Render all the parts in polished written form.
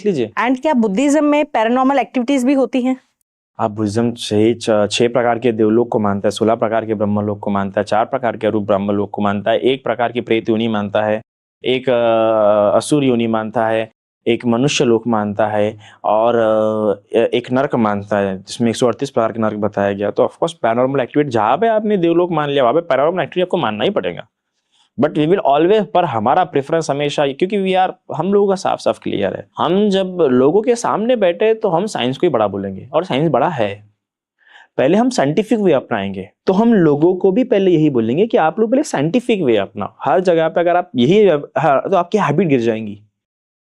लीजिए। एंड क्या बुद्धिज्म में पैरानॉर्मल एक्टिविटीज भी होती हैं? आप बुद्धिज्म 6 प्रकार के देवलोक को मानता है, 16 प्रकार के ब्रह्मलोक को मानता है, 4 प्रकार के अरूप ब्रह्मलोक को मानता है, 1 प्रकार की प्रेत योनि मानता है, एक असुर योनि मानता है, एक मनुष्य लोक मानता है और एक नरक मानता है जिसमें 138 प्रकार के नरक बताया गया। तो ऑफकोर्स पैरानॉर्मल एक्टिविटी जहाँ पे आपने देवलोक मान लिया वहाँ पे पैरानॉर्मल एक्टिविटी आपको मानना ही पड़ेगा। बट वी विल ऑलवेज, पर हमारा प्रेफरेंस हमेशा, क्योंकि हम लोगों का साफ साफ क्लियर है, हम जब लोगों के सामने बैठे तो हम साइंस को ही बड़ा बोलेंगे और साइंस बड़ा है। पहले हम साइंटिफिक वे अपनाएंगे तो हम लोगों को भी पहले यही बोलेंगे कि आप लोग पहले साइंटिफिक वे अपनाओ। हर जगह पे अगर आप यही तो आपकी हैबिट गिर जाएंगी।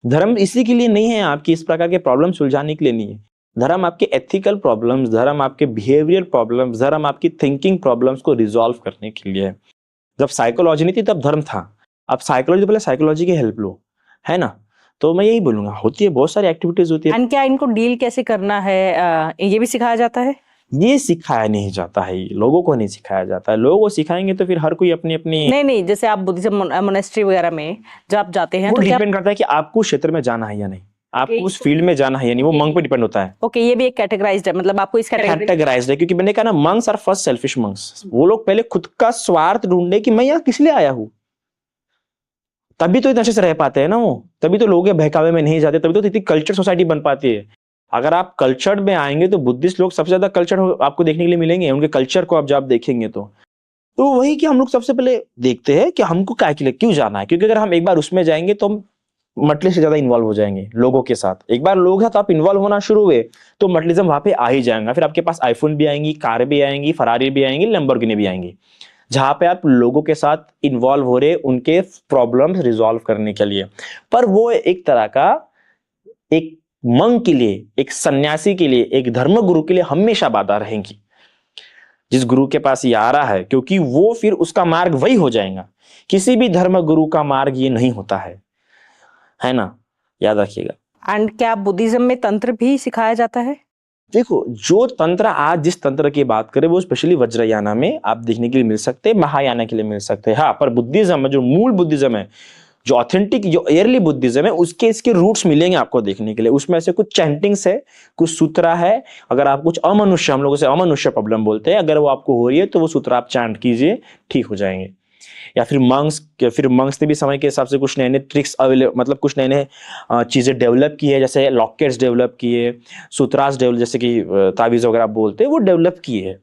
धर्म इसी के लिए नहीं है, आपकी इस प्रकार के प्रॉब्लम सुलझाने के लिए नहीं है। धर्म आपके एथिकल प्रॉब्लम्स, धर्म आपके बिहेवियर प्रॉब्लम्स, धर्म आपकी थिंकिंग प्रॉब्लम्स को रिजॉल्व करने के लिए है। जब साइकोलॉजी नहीं थी तब धर्म था। अब साइकोलॉजी तो पहले साइकोलॉजी की हेल्प लो, है ना। तो मैं यही बोलूंगा, होती है, बहुत सारी एक्टिविटीज होती है। एंड क्या इनको डील कैसे करना है ये भी सिखाया जाता है? ये सिखाया नहीं जाता है, लोगों को नहीं सिखाया जाता है। लोगों को सिखाएंगे तो फिर हर कोई अपनी अपनी नहीं, जैसे आप बुद्धिज्म मोनेस्ट्री वगैरह में जब आप जाते हैं वो तो डिपेंड करता है कि आपको उस क्षेत्र में जाना है या नहीं, आपको उस फील्ड में जाना है या नहीं, वो मंक पे डिपेंड होता है। ओके, ये भी एक कैटेगराइज्ड है, मतलब आपको इस कैटेगराइज्ड है, क्योंकि मैंने कहा ना, monks are first selfish monks. वो लोग पहले खुद का स्वार्थ ढूंढे कि मैं यहाँ किस लिए आया हूँ, तभी तो इतने अच्छे से रह पाते हैं ना वो, तभी तो लोग बहकावे में नहीं जाते, तभी तो इतनी कल्चर सोसाइटी बन पाती है। अगर आप कल्चर्ड में आएंगे तो बुद्धिस्ट लोग सबसे ज्यादा कल्चर आपको देखने के लिए मिलेंगे। उनके कल्चर को आप जब देखेंगे तो वही कि हम लोग सबसे पहले देखते हैं कि हमको क्या के लिए क्यों जाना है, क्योंकि अगर हम एक बार उसमें जाएंगे तो हम मटली से ज्यादा इन्वॉल्व हो जाएंगे लोगों के साथ। एक बार लोग हैं तो आप इन्वॉल्व होना शुरू हुए तो मटलिज्म वहां पे आ ही जाएगा। फिर आपके पास आईफोन भी आएंगी, कार भी आएंगी, फरारी भी आएंगी, लैम्बोर्गिनी भी आएंगी, जहां पे आप लोगों के साथ इन्वॉल्व हो रहे उनके प्रॉब्लम्स रिजॉल्व करने के लिए। पर वो एक तरह का, एक मंक के लिए, एक सन्यासी के लिए, एक धर्म गुरु के लिए हमेशा बाधा रहेंगी जिस गुरु के पास ये आ रहा है, क्योंकि वो फिर उसका मार्ग वही हो जाएगा। किसी भी धर्म गुरु का मार्ग ये नहीं होता है ना, याद रखिएगा। एंड क्या बुद्धिज्म में तंत्र भी सिखाया जाता है? देखो, जो तंत्र आज जिस तंत्र की बात करें वो स्पेशली वज्रयाना में आप देखने के लिए मिल सकते हैं, महायाना के लिए मिल सकते हैं। हाँ, पर बुद्धिज्म में जो मूल बुद्धिज्म है, जो ऑथेंटिक, जो एयरली बुद्धिज्म है, उसके इसके रूट्स मिलेंगे आपको देखने के लिए। उसमें से कुछ चैंटिंग्स है, कुछ सूत्रा है। अगर आप कुछ अमनुष्य, हम लोग उसे अमनुष्य प्रॉब्लम बोलते हैं, अगर वो आपको हो रही है तो वो सूत्र आप चैंट कीजिए, ठीक हो जाएंगे। या फिर मंक्स ने भी समय के हिसाब से कुछ नए नए ट्रिक्स मतलब कुछ नए नए चीजें डेवलप की है, जैसे लॉकेट्स डेवलप किए, सूत्रास डेवलप, जैसे कि तावीज वगैरह आप बोलते हैं, वो डेवलप किए है।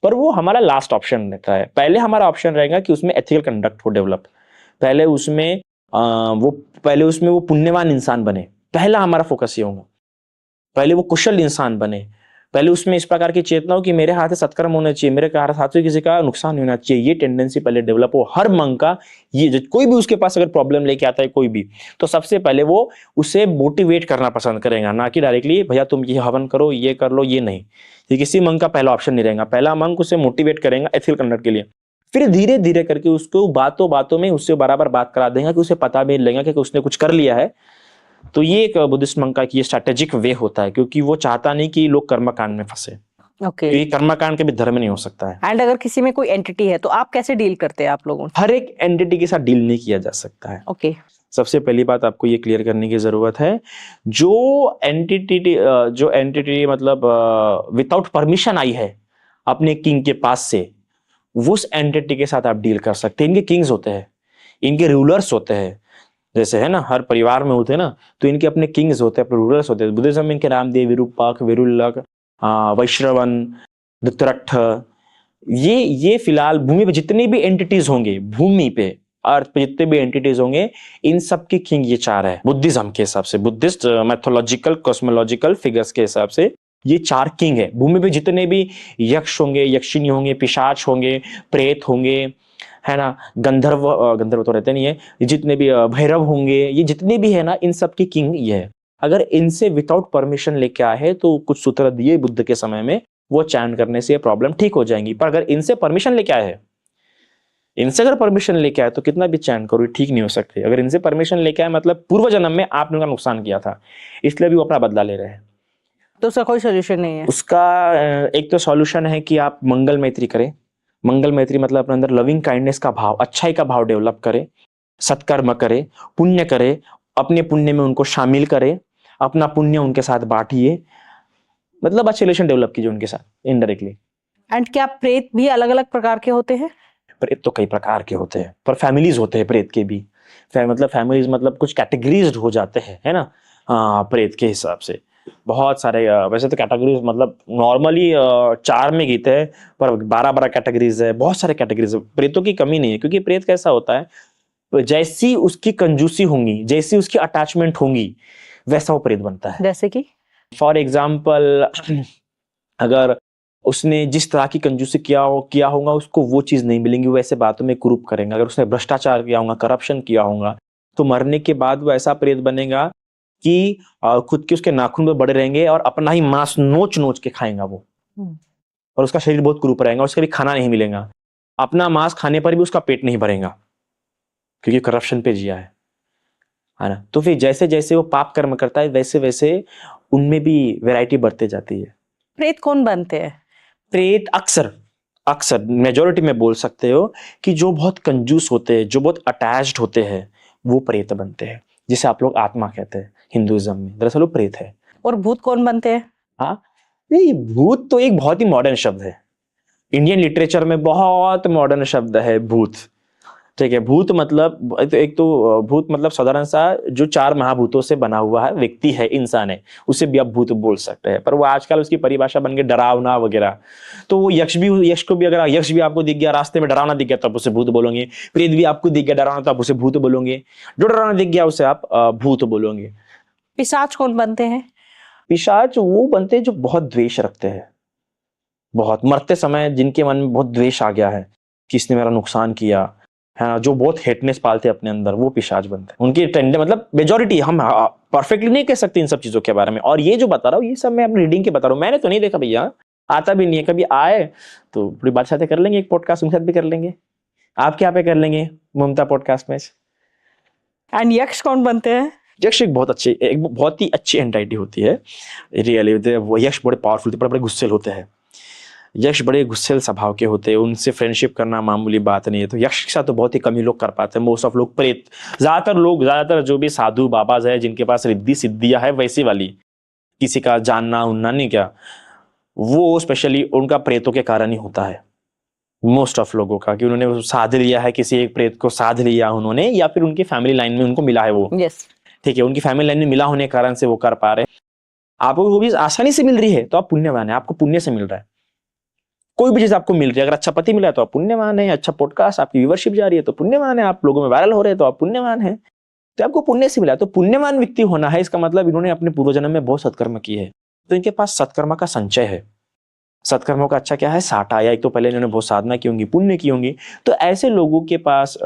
पर वो हमारा लास्ट ऑप्शन रहता है। पहले हमारा ऑप्शन रहेगा कि उसमें एथिकल कंडक्ट हो डेवलप, पहले उसमें वो पुण्यवान इंसान बने। पहला हमारा फोकस ये होगा, पहले वो कुशल इंसान बने, पहले उसमें इस प्रकार की चेतना हो कि मेरे हाथ से सत्कर्म होना चाहिए, मेरे हाथ से किसी का नुकसान नहीं होना चाहिए। ये टेंडेंसी पहले डेवलप हो हर मंक का। ये कोई भी उसके पास अगर प्रॉब्लम लेके आता है कोई भी, तो सबसे पहले वो उसे मोटिवेट करना पसंद करेगा, ना कि डायरेक्टली भैया तुम ये हवन करो, ये कर लो, ये नहीं। ये किसी मंक का पहला ऑप्शन नहीं रहेगा। पहला मंक उसे मोटिवेट करेगा एथिकल कंडक्ट के लिए, फिर धीरे धीरे करके उसको बातों बातों में उससे बराबर बात करा देगा कि उसे पता भी लगेगा कि उसने कुछ कर लिया है। तो ये एक बुद्धिस्ट मंक का ये स्ट्रैटेजिक वे होता है, क्योंकि वो चाहता नहीं कि लोग कर्मकांड में फंसे। ओके, कर्मकांड के भी धर्म नहीं हो सकता है। एंड अगर किसी में कोई एंटिटी है तो आप कैसे डील करते हैं आप लोगों? हर एक एंटिटी के साथ डील नहीं किया जा सकता है। ओके, सबसे पहली बात आपको ये क्लियर करने की जरूरत है, जो एंटिटी मतलब विदाउट परमिशन आई है अपने किंग के पास से, उस एंटिटी के साथ आप डील कर सकते हैं। इनके किंग्स होते हैं, इनके रूलर्स होते हैं, जैसे है ना हर परिवार में होते हैं ना, तो इनके अपने किंग्स होते हैं, अपने रूलर्स होते हैं। बुद्धिज्म में इनके रामदेव, विरूपाक्ष, विरुल्लक, वैश्रवन, धृतराष्ट्र, ये फिलहाल भूमि पे जितने भी एंटिटीज होंगे, भूमि पे अर्थ पे जितने भी एंटिटीज होंगे, इन सब की किंग ये 4 है बुद्धिज्म के हिसाब से। बुद्धिस्ट मैथोलॉजिकल कॉस्मोलॉजिकल फिगर्स के हिसाब से ये 4 किंग है। भूमि पे जितने भी यक्ष होंगे, यक्षिणी होंगे, पिशाच होंगे, प्रेत होंगे, है ना, गंधर्व तो रहते नहीं है, जितने भी भैरव होंगे, ये जितने भी है ना, इन सब की किंग ये है। अगर इनसे विदाउट परमिशन लेके आए हैं तो कुछ सूत्र दिए बुद्ध के समय में, वो चैंट करने से ये प्रॉब्लम ठीक हो जाएंगी। पर अगर इनसे परमिशन लेके आए हैं, इनसे अगर परमिशन लेके आए तो कितना भी चैंट करो ठीक नहीं हो सकते। अगर इनसे परमिशन लेके आए मतलब पूर्व जन्म में आपने उनका नुकसान किया था, इसलिए भी वो अपना बदला ले रहे हैं। तो उसका कोई सोल्यूशन नहीं है? उसका एक तो सॉल्यूशन है कि आप मंगल मैत्री करें। मंगल मैत्री मतलब अपने अंदर लविंग काइंडनेस का भाव, अच्छाई का भाव डेवलप करे, सत्कर्म करे, पुण्य करे, अपने पुण्य में उनको शामिल करे, अपना पुण्य उनके साथ बांटिए, मतलब अच्छे रिलेशन डेवलप कीजिए उनके साथ इनडायरेक्टली। एंड क्या प्रेत भी अलग अलग प्रकार के होते हैं? प्रेत तो कई प्रकार के होते हैं, पर फैमिलीज होते हैं प्रेत के भी। मतलब फैमिलीज मतलब कुछ कैटेगरीज हो जाते हैं, है ना। हाँ, प्रेत के हिसाब से बहुत सारे वैसे तो कैटेगरीज मतलब नॉर्मली 4 में गीते हैं, पर 12-12 कैटेगरीज है, बहुत सारे कैटेगरीज है। प्रेतों की कमी नहीं है, क्योंकि प्रेत कैसा होता है, तो जैसी उसकी कंजूसी होंगी, जैसी उसकी अटैचमेंट होंगी, वैसा वो प्रेत बनता है। जैसे कि फॉर एग्जाम्पल, अगर उसने जिस तरह की कंजूसी किया होगा, उसको वो चीज नहीं मिलेंगी, वो ऐसे बातों में कुरूप करेंगे। अगर उसने भ्रष्टाचार किया होगा, करप्शन किया होगा, तो मरने के बाद वो ऐसा प्रेत बनेगा कि खुद के उसके नाखून में बड़े रहेंगे और अपना ही मांस नोच नोच के खाएगा वो। और उसका शरीर बहुत कुरूप रहेगा, उसके भी खाना नहीं मिलेगा। अपना मांस खाने पर भी उसका पेट नहीं भरेगा, क्योंकि करप्शन पे जिया है ना। तो फिर जैसे जैसे वो पाप कर्म करता है, वैसे वैसे उनमें भी वैरायटी बढ़ते जाती है। प्रेत कौन बनते हैं? प्रेत अक्सर अक्सर मेजोरिटी में बोल सकते हो कि जो बहुत कंजूस होते हैं, जो बहुत अटैच्ड होते हैं, वो प्रेत बनते हैं, जिसे आप लोग आत्मा कहते हैं हिंदुइज्म में। दरअसल वो प्रेत है। और भूत कौन बनते हैं? हाँ, नहीं, भूत तो एक बहुत ही मॉडर्न शब्द है। इंडियन लिटरेचर में बहुत मॉडर्न शब्द है भूत। ठीक है, भूत मतलब एक तो भूत मतलब साधारण सा जो 4 महाभूतों से बना हुआ है व्यक्ति है, इंसान है, उसे भी आप भूत बोल सकते हैं। पर वो आजकल उसकी परिभाषा बन गई डरावना वगैरह। तो वो यक्ष को भी, अगर यक्ष भी आपको दिख गया रास्ते में डरावना दिख गया, तो आप उसे भूत बोलोगे। प्रेत भी आपको दिख गया डरावना, तो आप उसे भूत बोलोगे। जो डरावना दिख गया उसे आप भूत बोलोगे। पिशाच कौन बनते हैं? पिशाच वो बनते हैं जो बहुत द्वेष रखते हैं, बहुत मरते समय जिनके मन में बहुत द्वेष आ गया है कि इसने मेरा नुकसान किया है ना, जो बहुत हेटनेस पालते हैं अपने अंदर, वो पिशाच बनते हैं। उनकी टेंडे मतलब मेजोरिटी, हम परफेक्टली नहीं कह सकते इन सब चीजों के बारे में। और ये जो बता रहा हूँ, ये सब मैं अपनी रीडिंग के बता रहा हूँ, मैंने तो नहीं देखा भैया, आता भी नहीं है। कभी आए तो पूरी बात साथ कर लेंगे, एक पॉडकास्ट उनके साथ भी कर लेंगे, आपके यहाँ पे कर लेंगे ममता पॉडकास्ट में। एंड यक्ष कौन बनते हैं? यक्ष एक बहुत ही अच्छी एंटाइटी होती है रियली। वो यक्ष बड़े पावरफुल होते हैं, बड़े गुस्सेल होते हैं। यक्ष बड़े गुस्सेल स्वभाव के होते हैं, उनसे फ्रेंडशिप करना मामूली बात नहीं है। तो यक्ष के साथ तो बहुत ही कम ही लोग कर पाते हैं। मोस्ट ऑफ लोग प्रेत, ज्यादातर जो भी साधु बाबाज है, जिनके पास रिद्धि सिद्धियां है वैसी वाली, किसी का जानना उनना नहीं क्या, वो स्पेशली उनका प्रेतों के कारण ही होता है। मोस्ट ऑफ लोगों का, कि उन्होंने साध लिया है, किसी एक प्रेत को साध लिया उन्होंने, या फिर उनकी फैमिली लाइन में उनको मिला है वो। यस। ठीक है, उनकी फैमिली लाइन में मिला होने के कारण से वो कर पा रहे हैं। आपको वो भी आसानी से मिल रही है तो आप पुण्यवान है, आपको पुण्य से मिल रहा है। कोई भी चीज आपको मिल रही है, अगर अच्छा पति मिला है तो आप पुण्यवान है, अच्छा पॉडकास्ट आपकी व्यूवरशिप जा रही है तो पुण्यवान है, आप लोगों में वायरल हो रहे हैं तो आप पुण्यवान है। तो आपको पुण्य से मिला है, तो पुण्यवान व्यक्ति होना है, इसका मतलब इन्होंने अपने पूर्व जन्म में बहुत सत्कर्म किए हैं, तो इनके पास सत्कर्म का संचय है। सत्कर्मों का अच्छा क्या है, साटा, या एक तो पहले इन्होंने बहुत साधना की होंगी, पुण्य की होंगी। तो ऐसे लोगों के पास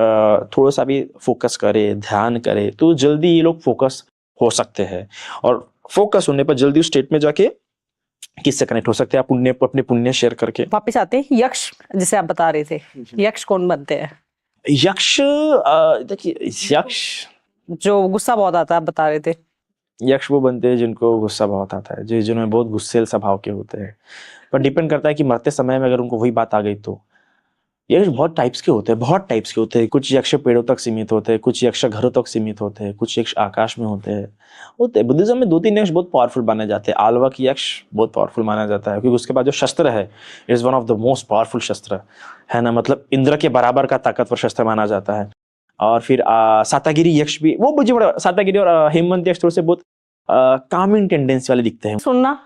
थोड़ा सा भी फोकस करे, ध्यान करे, तो जल्दी ये लोग फोकस हो सकते हैं। और फोकस होने पर जल्दी उस स्टेट में जाके किससे कनेक्ट हो सकते हैं, आप पुण्य अपने पुण्य शेयर करके। वापिस आते हैं यक्ष, जिसे आप बता रहे थे, यक्ष कौन बनते हैं? यक्ष देखिए, यक्ष जो गुस्सा बहुत आता है, आप बता रहे थे। यक्ष वो बनते हैं जिनको गुस्सा बहुत आता है, जो जिन्होंने बहुत गुस्सेल स्वभाव के होते हैं। पर डिपेंड करता है कि मरते समय में अगर उनको वही बात आ गई तो। यक्ष बहुत टाइप्स के होते हैं, बहुत टाइप्स के होते हैं। कुछ यक्ष पेड़ों तक सीमित होते हैं, कुछ यक्ष घरों तक सीमित होते हैं, कुछ यक्ष आकाश में होते हैं। बुद्धिज्म में 2-3 यक्ष बहुत पावरफुल माने जाते हैं। आलवक यक्ष बहुत पावरफुल माना जाता है, क्योंकि उसके बाद जो शस्त्र है is one of the most powerful शस्त्र है ना, मतलब इंद्र के बराबर का ताकतवर शस्त्र माना जाता है। और फिर सातागिरी यक्ष भी, वो मुझे बड़ा, सातागिरी और हेमंत यक्ष थोड़े से बहुत कामिंग टेंडेंसी वाले दिखते हैं। सुनना,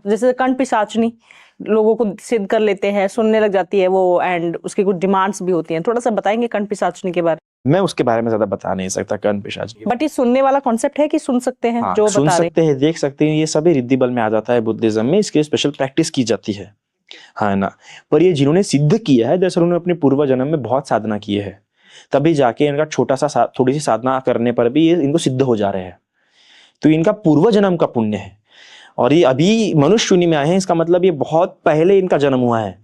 जैसे कंठ पिशाचनी लोगों को सिद्ध कर लेते हैं, सुनने लग जाती है वो, एंड उसकी कुछ डिमांड्स भी होती हैं। थोड़ा सा बताएंगे कंठ पिशाचनी के बारे में? मैं उसके बारे में ज्यादा बता नहीं सकता कंठ पिशाच। बट ये सुनने वाला कॉन्सेप्ट है कि सुन सकते हैं, जो सुन बता रहे सकते हैं, देख सकते हैं, ये सभी रिद्धि बल में आ जाता है बुद्धिज्म में। इसके स्पेशल प्रैक्टिस की जाती है ना। पर ये जिन्होंने सिद्ध किया है, दरअसल उन्होंने अपने पूर्व जन्म में बहुत साधना की है, तभी जाके इनका छोटा सा थोड़ी सी साधना करने पर भी ये इनको सिद्ध हो जा रहे हैं। तो इनका पूर्व जन्म का पुण्य है। और ये अभी मनुष्य योनि में आए हैं, इसका मतलब ये बहुत पहले इनका जन्म हुआ है,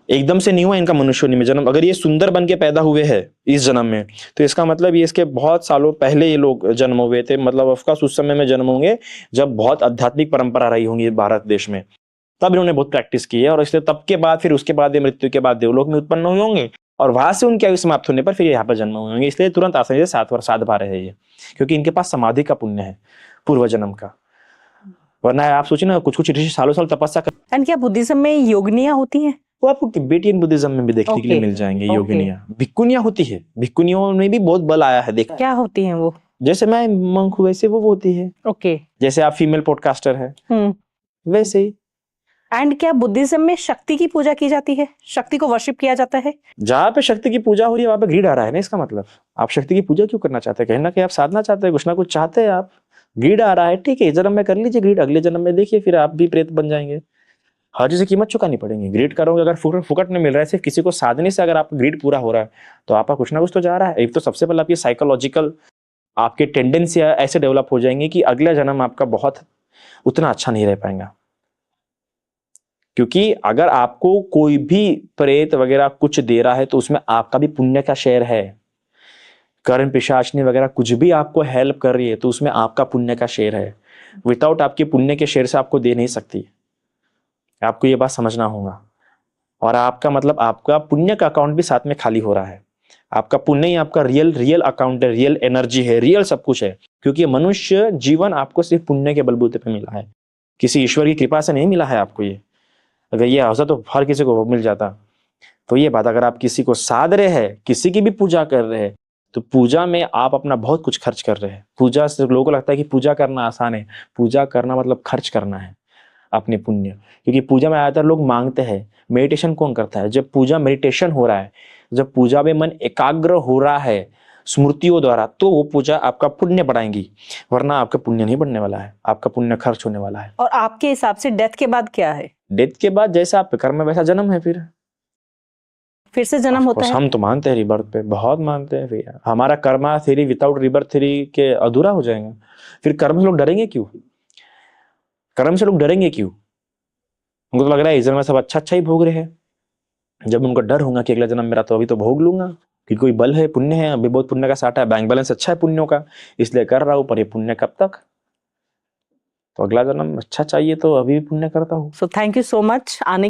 एकदम से नहीं हुआ इनका मनुष्य योनि में जन्म। अगर ये सुंदर बन के पैदा हुए हैं इस जन्म में, तो इसका मतलब ये इसके बहुत सालों पहले ये लोग जन्म हुए थे। मतलब ऑफकोर्स उस समय में जन्म होंगे जब बहुत आध्यात्मिक परंपरा रही होंगी भारत देश में, तब इन्होंने बहुत प्रैक्टिस की है। और इसलिए तब के बाद फिर उसके बाद मृत्यु के बाद देवलोक में उत्पन्न हुए होंगे, और वहां से उनकी आयु समाप्त होने पर फिर यहाँ पर जन्म हुए होंगे। इसलिए तुरंत आसानी से 7 वर्ष साध पा रहे हैं ये, क्योंकि इनके पास समाधि का पुण्य है। पूर्व जन्म का। वरना आप सोचिए ना, कुछ कुछ ऋषि सालों साल तपस्या कर, एंड क्या बुद्धिज्म में योगिनियां होती हैं? वो आपको तिब्बतियन बुद्धिज्म में भी देखने के लिए Okay, मिल जाएंगे। okay. योगिनियां, भिक्खुनियां होती है, भिक्खुनियों में भी बहुत बल आया है, देखा है। क्या होती हैं वो? जैसे मैं मंक हूं वैसे वो होती है, ओके। जैसे आप फीमेल पॉडकास्टर है वैसे ही। एंड क्या बुद्धिज्म में शक्ति की पूजा की जाती है? शक्ति को वर्शिप किया जाता है? जहाँ पे शक्ति की पूजा हो रही है वहां पे ग्रीड आ रहा है ना, इसका मतलब आप शक्ति की पूजा क्यों करना चाहते हैं? कहीं ना कहीं आप साधना चाहते हैं, कुछ ना कुछ चाहते हैं आप। ग्रीड आ रहा है, ठीक है, इस जन्म में कर लीजिए ग्रीड, अगले जन्म में देखिए फिर आप भी प्रेत बन जाएंगे। हर चीज की कीमत चुकानी पड़ेगी। ग्रीड करोगे अगर फुकट में मिल रहा है, सिर्फ किसी को साधने से अगर आपका ग्रीड पूरा हो रहा है तो आपका कुछ ना कुछ तो जा रहा है। एक तो सबसे पहले आपकी साइकोलॉजिकल आपके टेंडेंसी ऐसे डेवलप हो जाएंगे कि अगला जन्म आपका बहुत उतना अच्छा नहीं रह पाएगा। क्योंकि अगर आपको कोई भी प्रेत वगैरह कुछ दे रहा है तो उसमें आपका भी पुण्य का शेयर है। कर्ण पिशाचनी वगैरह कुछ भी आपको हेल्प कर रही है तो उसमें आपका पुण्य का शेयर है। विदाउट आपके पुण्य के शेयर से आपको दे नहीं सकती। आपको ये बात समझना होगा। और आपका मतलब आपका पुण्य का अकाउंट भी साथ में खाली हो रहा है। आपका पुण्य ही आपका रियल अकाउंट है, रियल एनर्जी है, रियल सब कुछ है। क्योंकि मनुष्य जीवन आपको सिर्फ पुण्य के बलबूते पे मिला है, किसी ईश्वर की कृपा से नहीं मिला है आपको ये। अगर ये होता तो हर किसी को मिल जाता। तो ये बात, अगर आप किसी को साध रहे हैं, किसी की भी पूजा कर रहे हैं, तो पूजा में आप अपना बहुत कुछ खर्च कर रहे हैं। पूजा से लोगों को लगता है कि पूजा करना आसान है। पूजा करना मतलब खर्च करना है अपने पुण्य। क्योंकि पूजा में ज्यादातर लोग मांगते हैं। मेडिटेशन कौन करता है? जब पूजा मेडिटेशन हो रहा है, जब पूजा में मन एकाग्र हो रहा है स्मृतियों द्वारा, तो वो पूजा आपका पुण्य बढ़ाएंगी। वरना आपका पुण्य नहीं बढ़ने वाला है, आपका पुण्य खर्च होने वाला है। और आपके हिसाब से डेथ के बाद क्या है? डेथ के बाद जैसा आप कर्म है वैसा जन्म है। फिर से जन्म होता है? हम तो मानते हैं रिबर्थ पे, बहुत मानते हैं भैया। हमारा Karma theory without rebirth theory के अधूरा हो जाएगा। फिर कर्म से लोग डरेंगे क्यों? कर्म से लोग डरेंगे क्यों? उनको तो लग रहा है इस जन्म में सब अच्छा अच्छा ही भोग रहे हैं। जब उनको डर होगा कि अगला जन्म मेरा, तो अभी तो भोग लूंगा कि कोई बल है, पुण्य है, अभी बहुत पुण्य का साटा है, बैंक बैलेंस अच्छा है पुण्यों का, इसलिए कर रहा हूं। पर ये पुण्य कब तक? तो अगला जन्म अच्छा चाहिए तो अभी भी पुण्य करता हूँ। So thank you so much आने